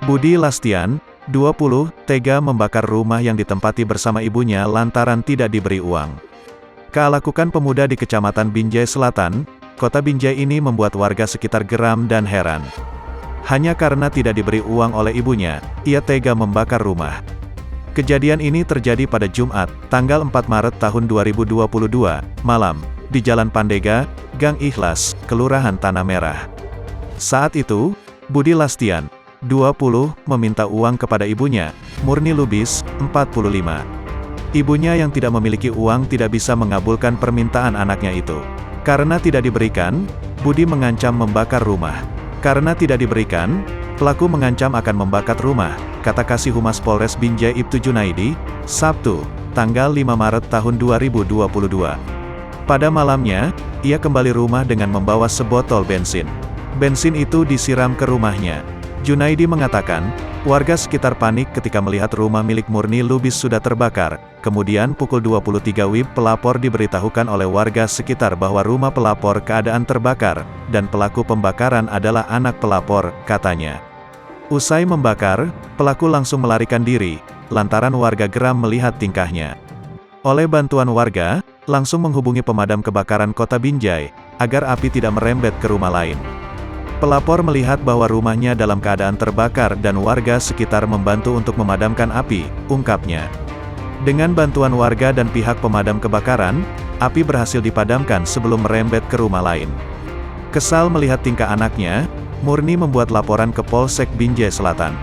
Budi Lastian, 20, tega membakar rumah yang ditempati bersama ibunya lantaran tidak diberi uang. Kealakukan pemuda di Kecamatan Binjai Selatan, Kota Binjai ini membuat warga sekitar geram dan heran. Hanya karena tidak diberi uang oleh ibunya, ia tega membakar rumah. Kejadian ini terjadi pada Jumat, tanggal 4 Maret tahun 2022, malam, di Jalan Pandega, Gang Ikhlas, Kelurahan Tanah Merah. Saat itu, Budi Lastian, 20, meminta uang kepada ibunya, Murni Lubis, 45. Ibunya yang tidak memiliki uang tidak bisa mengabulkan permintaan anaknya itu. Karena tidak diberikan, Budi mengancam membakar rumah. Karena tidak diberikan, pelaku mengancam akan membakar rumah, kata Kasih Humas Polres Binjai Ibtu Junaidi, Sabtu, tanggal 5 Maret tahun 2022. Pada malamnya, ia kembali rumah dengan membawa sebotol bensin. Bensin itu disiram ke rumahnya. Junaidi mengatakan, warga sekitar panik ketika melihat rumah milik Murni Lubis sudah terbakar. Kemudian pukul 23 WIB pelapor diberitahukan oleh warga sekitar bahwa rumah pelapor keadaan terbakar, dan pelaku pembakaran adalah anak pelapor, katanya. Usai membakar, pelaku langsung melarikan diri, lantaran warga geram melihat tingkahnya. Oleh bantuan warga, langsung menghubungi pemadam kebakaran Kota Binjai, agar api tidak merembet ke rumah lain. Pelapor melihat bahwa rumahnya dalam keadaan terbakar dan warga sekitar membantu untuk memadamkan api, ungkapnya. Dengan bantuan warga dan pihak pemadam kebakaran, api berhasil dipadamkan sebelum merembet ke rumah lain. Kesal melihat tingkah anaknya, Murni membuat laporan ke Polsek Binjai Selatan.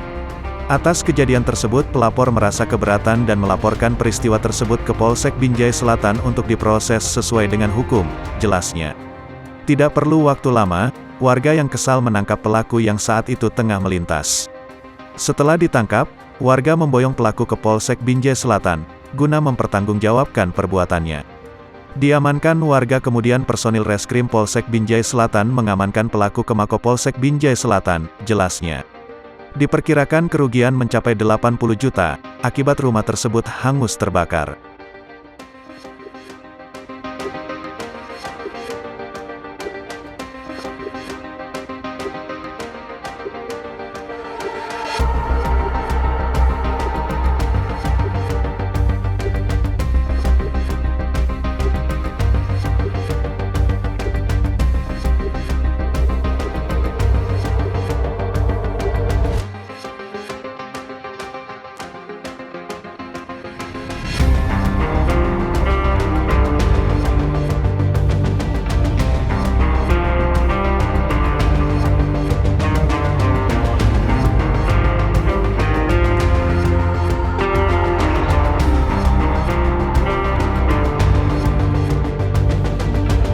Atas kejadian tersebut pelapor merasa keberatan dan melaporkan peristiwa tersebut ke Polsek Binjai Selatan untuk diproses sesuai dengan hukum, jelasnya. Tidak perlu waktu lama, warga yang kesal menangkap pelaku yang saat itu tengah melintas. Setelah ditangkap, warga memboyong pelaku ke Polsek Binjai Selatan, guna mempertanggungjawabkan perbuatannya. Diamankan warga kemudian personil Reskrim Polsek Binjai Selatan mengamankan pelaku ke Mako-Polsek Binjai Selatan, jelasnya. Diperkirakan kerugian mencapai 80 juta, akibat rumah tersebut hangus terbakar.